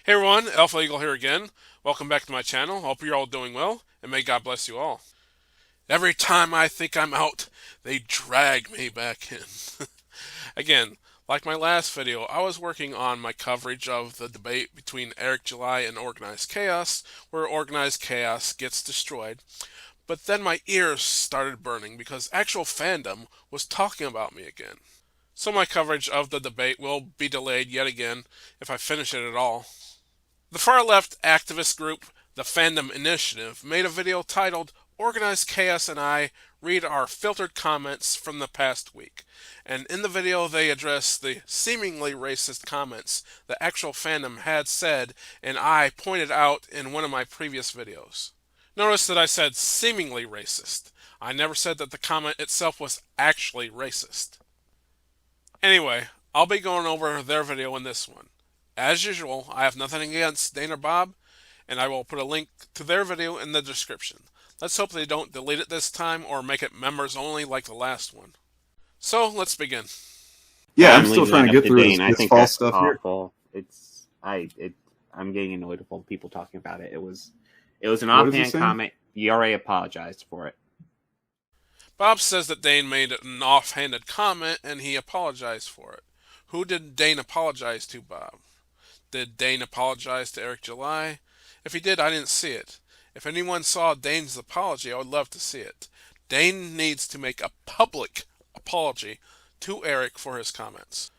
Hey everyone, Alpha Eagle here again. Welcome back to my channel. Hope you're all doing well, and may God bless you all. Every time I think I'm out, they drag me back in. Again, like my last video, I was working on my coverage of the debate between Eric July and Organized Chaos, where Organized Chaos gets destroyed. But then my ears started burning because Actual Fandom was talking about me again. So my coverage of the debate will be delayed yet again if I finish it at all. The far-left activist group, the Fandom Initiative, made a video titled Organized Chaos and I Read Our Filtered Comments from the Past Week. And in the video they address the seemingly racist comments that Actual Fandom had said and I pointed out in one of my previous videos. Notice that I said seemingly racist. I never said that the comment itself was actually racist. Anyway, I'll be going over their video in this one. As usual, I have nothing against Dane or Bob, and I will put a link to their video in the description. Let's hope they don't delete it this time or make it members only like the last one. So, let's begin. Yeah, I'm I'm still leaving trying that to up get to through Dane. I this think false that's stuff here. awful. I'm getting annoyed with all the people talking about it. It was an What is he offhand saying? comment. You already apologized for it. Bob says that Dane made an offhanded comment and he apologized for it. Who did Dane apologize to, Bob? Did Dane apologize to Eric July? If he did, I didn't see it. If anyone saw Dane's apology, I would love to see it. Dane needs to make a public apology to Eric for his comments.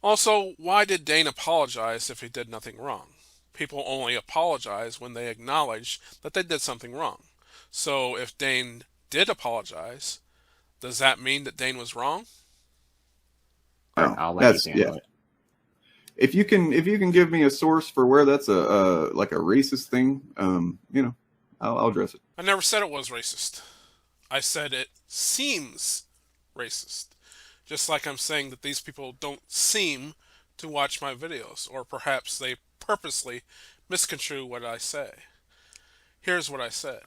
Also, why did Dane apologize if he did nothing wrong? People only apologize when they acknowledge that they did something wrong. So if Dane did apologize, does that mean that Dane was wrong? Oh, I'll let you that's handle yeah. it. If you can give me a source for where that's a like a racist thing, I'll address it. I never said it was racist. I said it seems racist. Just like I'm saying that these people don't seem to watch my videos, or perhaps they purposely misconstrue what I say. Here's what I said.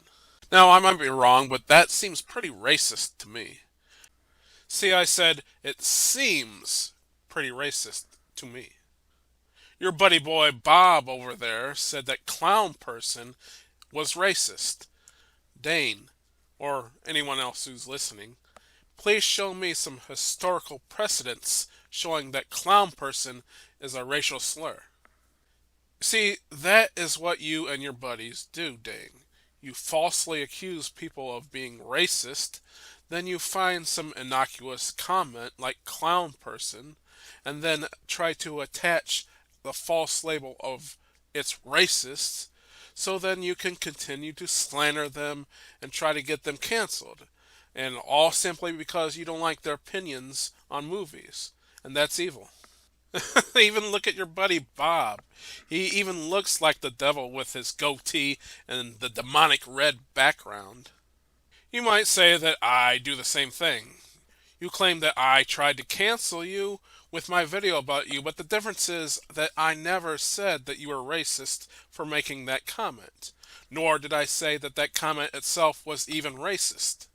Now, I might be wrong, but that seems pretty racist to me. See, I said it seems pretty racist to me. Your buddy boy Bob over there said that clown person was racist. Dane, or anyone else who's listening, please show me some historical precedents showing that clown person is a racial slur. See, that is what you and your buddies do, Dane. You falsely accuse people of being racist, then you find some innocuous comment like clown person, and then try to attach the false label of it's racist, so then you can continue to slander them and try to get them canceled. And all simply because you don't like their opinions on movies. And that's evil. Even look at your buddy Bob. He even looks like the devil with his goatee and the demonic red background. You might say that I do the same thing. You claim that I tried to cancel you with my video about you, but the difference is that I never said that you were racist for making that comment. Nor did I say that that comment itself was even racist.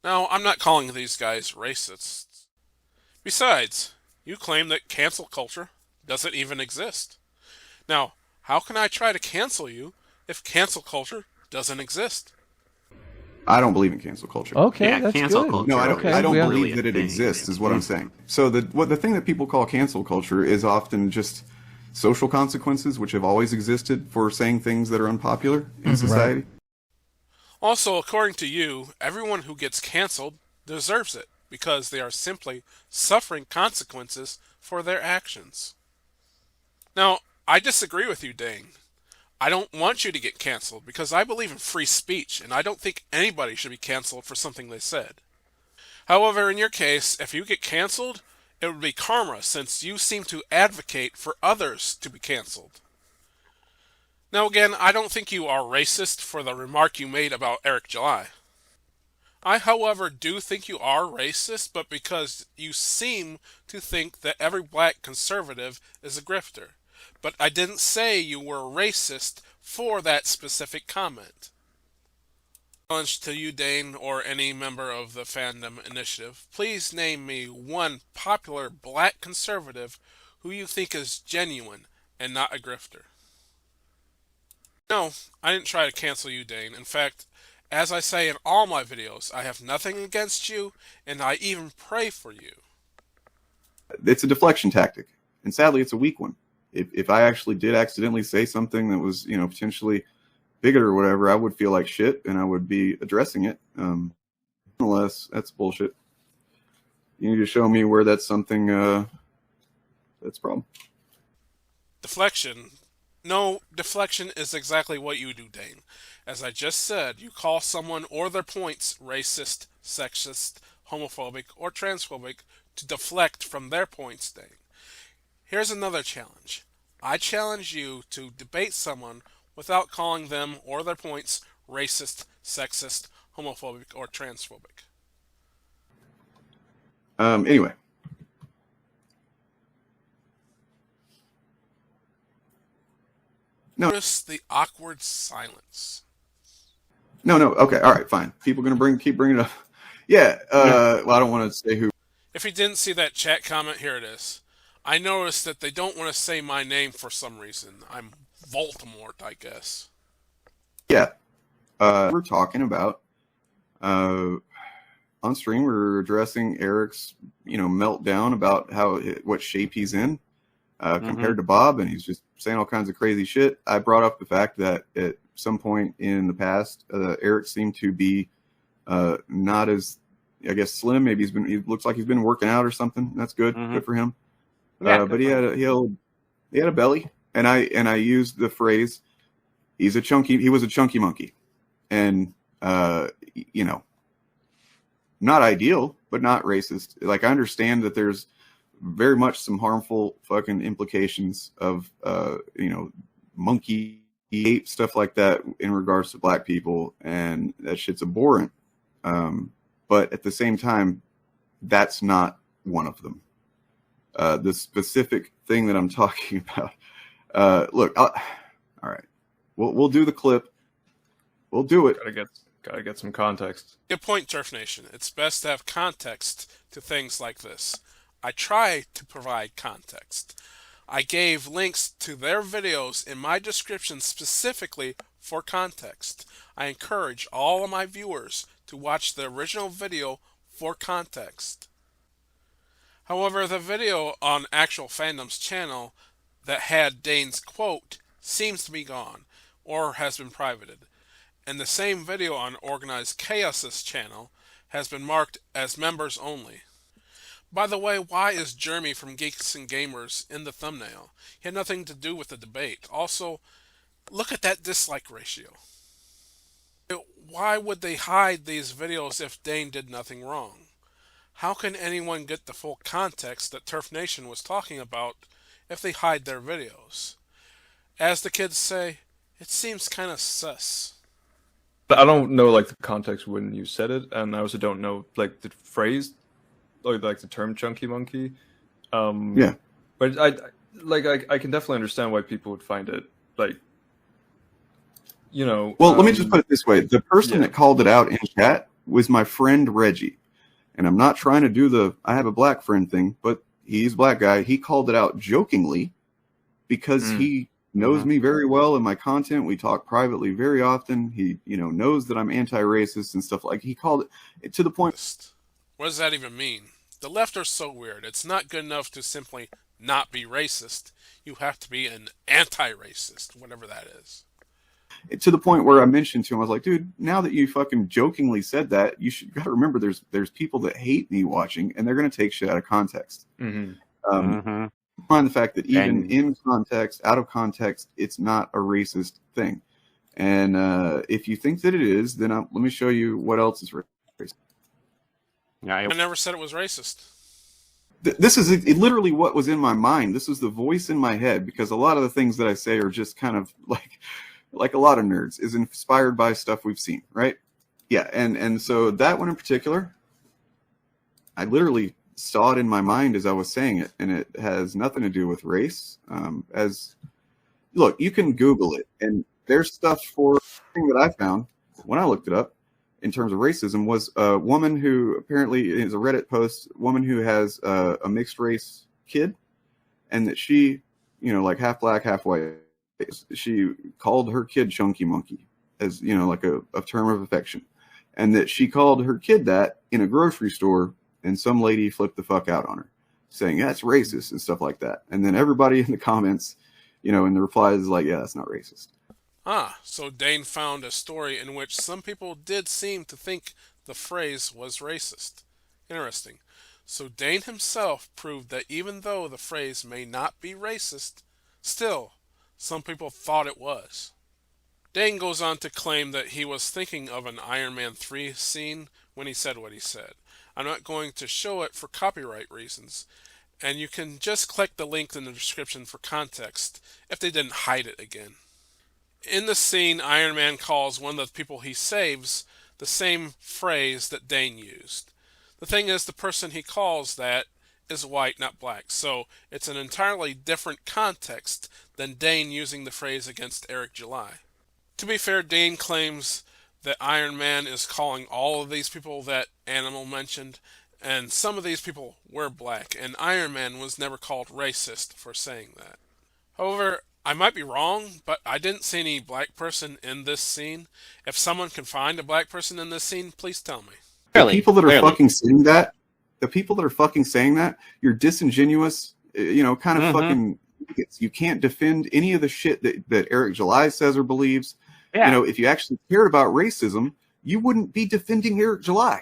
Now, I'm not calling these guys racists. Besides, you claim that cancel culture doesn't even exist. Now, how can I try to cancel you if cancel culture doesn't exist? I don't believe in cancel culture. Okay, Yeah, that's cancel good. culture. No, I don't. Okay, I don't we have- believe that it exists. Is what I'm saying. So the thing that people call cancel culture is often just social consequences, which have always existed for saying things that are unpopular in society. Also, according to you, everyone who gets canceled deserves it because they are simply suffering consequences for their actions. Now, I disagree with you, Dane. I don't want you to get canceled because I believe in free speech and I don't think anybody should be canceled for something they said. However, in your case, if you get canceled, it would be karma since you seem to advocate for others to be canceled. Now again, I don't think you are racist for the remark you made about Eric July. I, however, do think you are racist, but because you seem to think that every black conservative is a grifter. But I didn't say you were racist for that specific comment. Challenge to you, Dane, or any member of the Fandom Initiative. Please name me one popular black conservative who you think is genuine and not a grifter. No, I didn't try to cancel you, Dane. In fact, as I say in all my videos, I have nothing against you, and I even pray for you. It's a deflection tactic, and sadly, it's a weak one. If I actually did accidentally say something that was, potentially bigoted or whatever, I would feel like shit, and I would be addressing it. Nonetheless, that's bullshit. You need to show me where that's something that's a problem. Deflection. No, deflection is exactly what you do, Dane. As I just said, you call someone or their points racist, sexist, homophobic, or transphobic to deflect from their points, Dane. Here's another challenge. I challenge you to debate someone without calling them or their points racist, sexist, homophobic, or transphobic. Anyway, no, Notice the awkward silence. no, no. Okay, all right, fine. People gonna keep bringing it up. Yeah. Well, I don't want to say who. If you didn't see that chat comment, here it is. I noticed that they don't want to say my name for some reason. I'm Voldemort, I guess. Yeah. We're talking about on stream. We're addressing Eric's, meltdown about what shape he's in compared to Bob, and he's just saying all kinds of crazy shit. I brought up the fact that at some point in the past, Eric seemed to be not as, I guess, slim. Maybe he looks like he's been working out or something. That's good. Good for him. Yeah, But he had a belly, and I used the phrase, he was a chunky monkey. And not ideal, but not racist. Like, I understand that there's very much some harmful fucking implications of monkey ape stuff like that in regards to black people, and that shit's abhorrent. But at the same time, that's not one of them. The specific thing that I'm talking about. Look, all right, we'll do the clip. We'll do it. Gotta get some context. Good point, Turf Nation. It's best to have context to things like this. I try to provide context. I gave links to their videos in my description specifically for context. I encourage all of my viewers to watch the original video for context. However, the video on Actual Fandom's channel that had Dane's quote seems to be gone or has been privated. And the same video on Organized Chaos's channel has been marked as members only. By the way, why is Jeremy from Geeks and Gamers in the thumbnail? He had nothing to do with the debate. Also, look at that dislike ratio. Why would they hide these videos if Dane did nothing wrong? How can anyone get the full context that Turf Nation was talking about if they hide their videos? As the kids say, it seems kind of sus. But I don't know the context when you said it, and I also don't know the phrase, or the term "chunky monkey." Yeah. But I can definitely understand why people would find it Well, let me just put it this way: the person that called it out in chat was my friend Reggie, and I'm not trying to do I have a black friend thing, but he's a black guy. He called it out jokingly because he knows me very well in my content. We talk privately very often. He, knows that I'm anti-racist and stuff he called it to the point. What does that even mean? The left are so weird. It's not good enough to simply not be racist. You have to be an anti-racist, whatever that is. To the point where I mentioned to him, I was like, dude, now that you fucking jokingly said that, you gotta remember there's people that hate me watching, and they're gonna take shit out of context. Find the fact that even in context, out of context, it's not a racist thing. And if you think that it is, then let me show you what else is racist. I never said it was racist. This is literally what was in my mind. This is the voice in my head, because a lot of the things that I say are just kind of like a lot of nerds, is inspired by stuff we've seen, right? Yeah, and so that one in particular, I literally saw it in my mind as I was saying it, and it has nothing to do with race. Look, you can Google it, and there's stuff for the thing that I found when I looked it up in terms of racism was a woman who apparently is a Reddit post, woman who has a mixed race kid, and that she, half black, half white. she called her kid Chunky Monkey, as you know, like a term of affection, and that she called her kid that in a grocery store, and some lady flipped the fuck out on her, saying that's racist and stuff like that. And then everybody in the comments, you know, in the replies is like, yeah, that's not racist. Ah, so Dane found a story in which some people did seem to think the phrase was racist. Interesting. So Dane himself proved that even though the phrase may not be racist, still, some people thought it was. Dane goes on to claim that he was thinking of an Iron Man 3 scene when he said what he said. I'm not going to show it for copyright reasons, and you can just click the link in the description for context if they didn't hide it again. In the scene, Iron Man calls one of the people he saves the same phrase that Dane used. The thing is, the person he calls that is white, not black, so it's an entirely different context than Dane using the phrase against Eric July. To be fair, Dane claims that Iron Man is calling all of these people that Animal mentioned, and some of these people were black, and Iron Man was never called racist for saying that. However, I might be wrong, but I didn't see any black person in this scene. If someone can find a black person in this scene, please tell me. The Clearly, people that are clearly. fucking saying that, the people that are fucking saying that, you're disingenuous, you know, kind of fucking. You can't defend any of the shit that Eric July says or believes. Yeah. You know, if you actually cared about racism, you wouldn't be defending Eric July.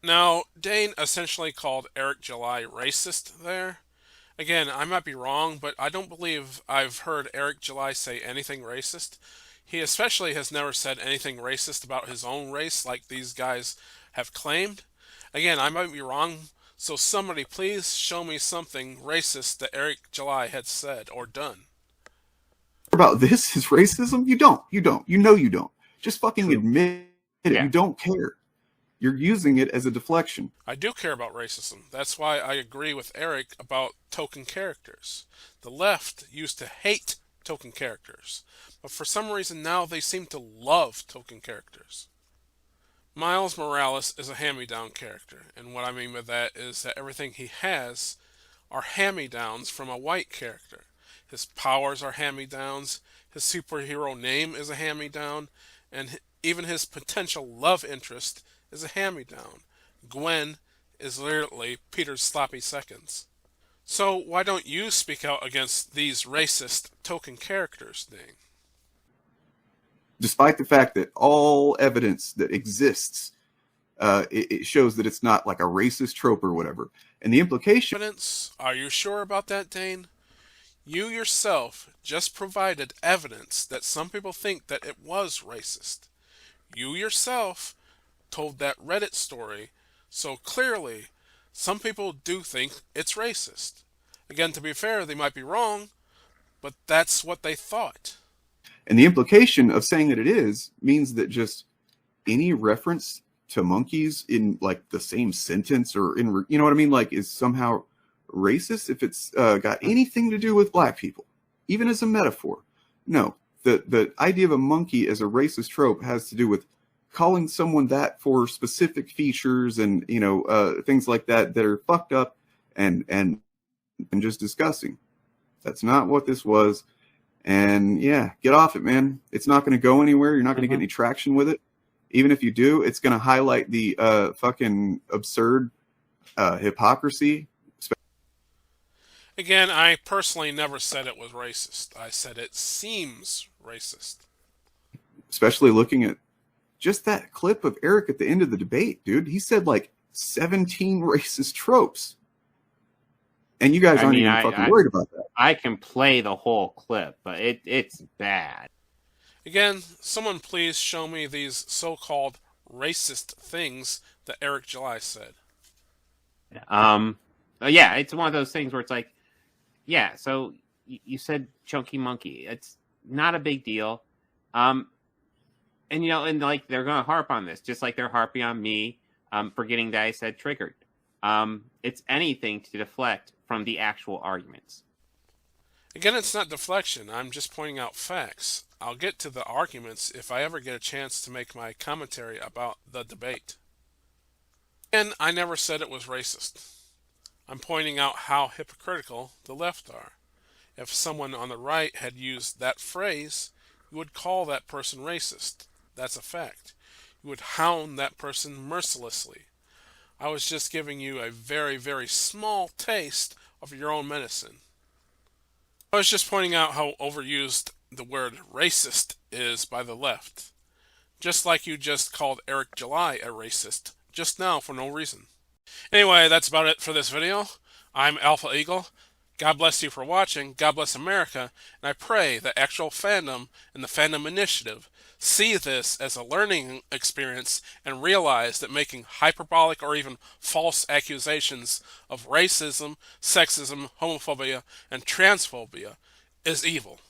Now, Dane essentially called Eric July racist there. Again, I might be wrong, but I don't believe I've heard Eric July say anything racist. He especially has never said anything racist about his own race like these guys have claimed. Again, I might be wrong, so somebody please show me something racist that Eric July had said or done. About this is racism. You don't. You know you don't. Just fucking True. admit it. Yeah. You don't care. You're using it as a deflection. I do care about racism. That's why I agree with Eric about token characters. The left used to hate token characters, but for some reason now they seem to love token characters. Miles Morales is a hand-me-down character, and what I mean by that is that everything he has are hand-me-downs from a white character. His powers are hand-me-downs, his superhero name is a hand-me-down, and even his potential love interest is a hand-me-down. Gwen is literally Peter's sloppy seconds. So why don't you speak out against these racist token characters, Dane? Despite the fact that all evidence that exists, it shows that it's not like a racist trope or whatever. And the implication. Evidence? Are you sure about that, Dane? You yourself just provided evidence that some people think that it was racist. You yourself told that Reddit story, so clearly some people do think it's racist. Again, to be fair, they might be wrong, but that's what they thought. And the implication of saying that it is means that just any reference to monkeys in like the same sentence or in, you know what I mean, like is somehow racist if it's got anything to do with black people, even as a metaphor. No, the idea of a monkey as a racist trope has to do with calling someone that for specific features and, you know, things like that that are fucked up and just disgusting. That's not what this was. And yeah, get off it, man. It's not going to go anywhere. You're not going to get any traction with it. Even if you do, it's going to highlight the fucking absurd hypocrisy. Again, I personally never said it was racist. I said it seems racist. Especially looking at just that clip of Eric at the end of the debate, dude. He said like 17 racist tropes. And you guys aren't even fucking worried about that. I can play the whole clip, but it's bad. Again, someone please show me these so-called racist things that Eric July said. Yeah, it's one of those things where it's like, yeah, so you said chunky monkey. It's not a big deal. And you know, and like they're gonna harp on this, just like they're harping on me forgetting that I said triggered. It's anything to deflect from the actual arguments. Again, it's not deflection. I'm just pointing out facts. I'll get to the arguments if I ever get a chance to make my commentary about the debate. And I never said it was racist. I'm pointing out how hypocritical the left are. If someone on the right had used that phrase, you would call that person racist. That's a fact. You would hound that person mercilessly. I was just giving you a very, very small taste of your own medicine. I was just pointing out how overused the word racist is by the left. Just like you just called Eric July a racist just now for no reason. Anyway, that's about it for this video. I'm Alpha Eagle. God bless you for watching. God bless America. And I pray that Actual Fandom and the Fandom Initiative see this as a learning experience and realize that making hyperbolic or even false accusations of racism, sexism, homophobia, and transphobia is evil.